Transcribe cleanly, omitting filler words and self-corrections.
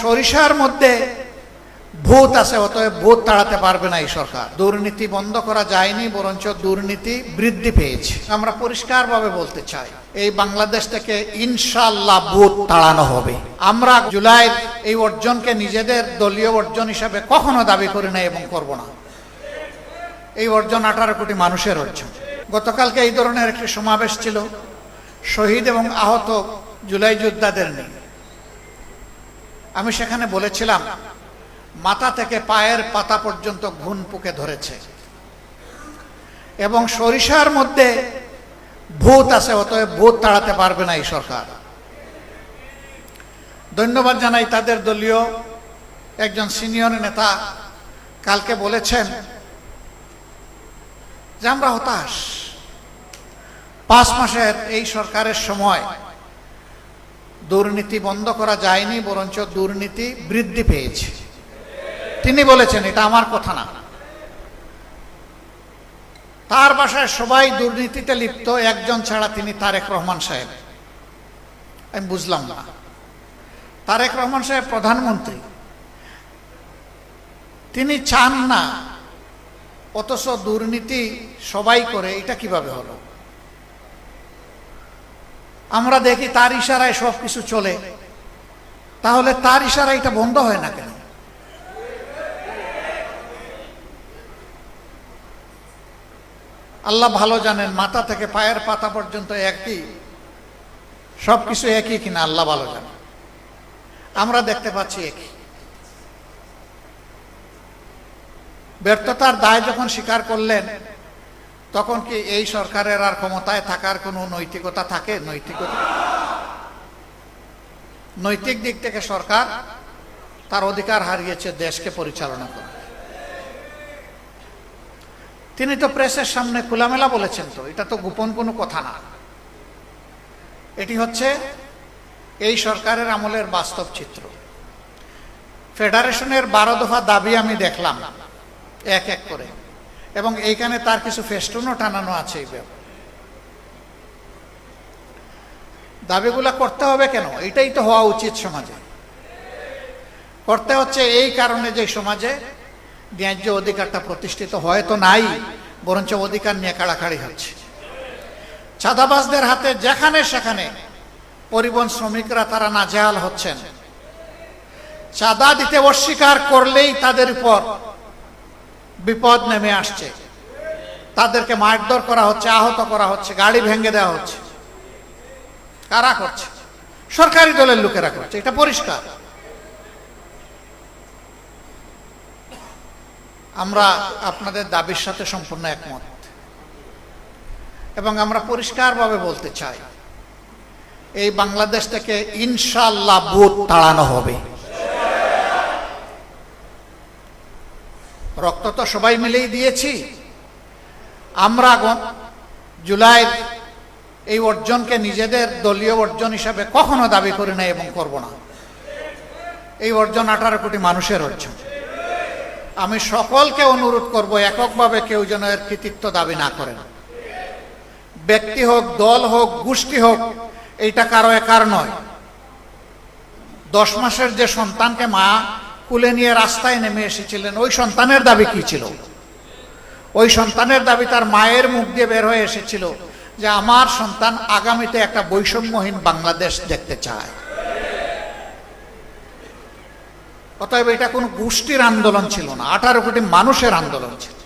সরিষার মধ্যে ভূত আছে, অতএব ভূত তাড়াতে পারবে না এই সরকার। দুর্নীতি বন্ধ করা যায়নি, বরঞ্চ দুর্নীতি বৃদ্ধি পেয়েছে। আমরা পরিষ্কারভাবে বলতে চাই, এই বাংলাদেশ থেকে ইনশাআল্লাহ ভূত তাড়ানো হবে। আমরা জুলাইয়ের এই অর্জনকে নিজেদের দলীয় অর্জন হিসাবে কখনো দাবি করি না এবং করব না। এই অর্জন 18 কোটি মানুষের অর্জন। গতকালকে এই ধরনের একটি সমাবেশ ছিল শহীদ এবং আহত জুলাই যোদ্ধাদের নিয়ে। আমি সেখানে বলেছিলাম, মাথা থেকে পায়ের পাতা পর্যন্ত ঘুণ পুকে ধরেছে এবং সরিষার মধ্যে ভূত আছে, অতএব ভূত তাড়াতে পারবে না এই সরকার। ধন্যবাদ জানাই তাদের দলীয় একজন সিনিয়র নেতা কালকে বলেছেন যে আমরা হতাশ, 5 মাসের এই সরকারের সময় দুর্নীতি বন্ধ করা যায়নি, বরঞ্চ দুর্নীতি বৃদ্ধি পেয়েছে। তিনি বলেছেন, এটা আমার কথা না। তার বাসায় সবাই দুর্নীতিতে লিপ্ত, একজন ছাড়া তিনি তারেক রহমান সাহেব। আমি বুঝলাম না, তারেক রহমান সাহেব প্রধানমন্ত্রী, তিনি চান না, অথচ দুর্নীতি সবাই করে, এটা কিভাবে হলো? আমরা দেখি তার ইশারায় সবকিছু চলে, তাহলে তার ইশারায় এটা বন্ধ হয় না কেন? আল্লাহ ভালো জানেন, মাথা থেকে পায়ের পাতা পর্যন্ত একই, সবকিছু একই কিনা আল্লাহ ভালো জানেন। আমরা দেখতে পাচ্ছি একই। ব্যর্থতার দায় যখন স্বীকার করলেন, তখন কি এই সরকারের আর ক্ষমতায় থাকার কোনো নৈতিকতা থাকে? নৈতিক দিক থেকে সরকার তার অধিকার হারিয়েছে দেশকে পরিচালনা করে। তিনি তো প্রেসের সামনে খোলামেলা বলেছেন, তো এটা তো গোপন কোনো কথা না। এটি হচ্ছে এই সরকারের আমলের বাস্তব চিত্র। ফেডারেশনের 12 দফা দাবি আমি দেখলাম এক এক করে, এবং এইখানে তার কিছু ফেস্টুনও টানানো আছে। এই দাবিগুলা করতে হবে কেন? এটাই তো হওয়া উচিত সমাজে। করতে হচ্ছে এই কারণে যে সমাজে ন্যায্য অধিকারটা প্রতিষ্ঠিত হয়তো নাই, বরঞ্চ অধিকার নিয়ে কাড়াকাড়ি হচ্ছে। চাঁদাবাজদের হাতে যেখানে সেখানে পরিবহন শ্রমিকরা তারা নাজেহাল হচ্ছেন। চাঁদা দিতে অস্বীকার করলেই তাদের উপর বিপদ নেমে আসছে, তাদেরকে মারধর করা হচ্ছে, আহত করা হচ্ছে, গাড়ি ভেঙে দেওয়া হচ্ছে। কারা করছে? সরকারি দলের লোকেরা করছে, এটা পরিষ্কার। আমরা আপনাদের দাবির সাথে সম্পূর্ণ একমত, এবং আমরা পরিষ্কারভাবে বলতে চাই, এই বাংলাদেশ থেকে ইনশাআল্লাহ ভূত তাড়ানো হবে। রক্ত তো সবাই মিলেই দিয়েছি। আমরা জুলাইয়ের এই অর্জনকে নিজেদের দলীয় অর্জন হিসাবে কখনো দাবি করি না এবং করব না। এই অর্জন 18 কোটি মানুষের অর্জন। আমি সকলকে অনুরোধ করব, এককভাবে কেউ যেন এর কৃতিত্ব দাবি না করেন। ব্যক্তি হোক, দল হোক, গোষ্ঠী হোক, এইটা কারো একার নয়। 10 মাসের যে সন্তানকে মা কুলে নিয়ে রাস্তায় নেমে এসেছিলেন, ওই সন্তানের দাবি কি ছিল? ওই সন্তানের দাবি তার মায়ের মুখ দিয়ে বের হয়ে এসেছিল যে আমার সন্তান আগামীতে একটা বৈষম্যহীন বাংলাদেশ দেখতে চায়। অতএব এটা কোনো গোষ্ঠীর আন্দোলন ছিল না, 18 কোটি মানুষের আন্দোলন ছিল।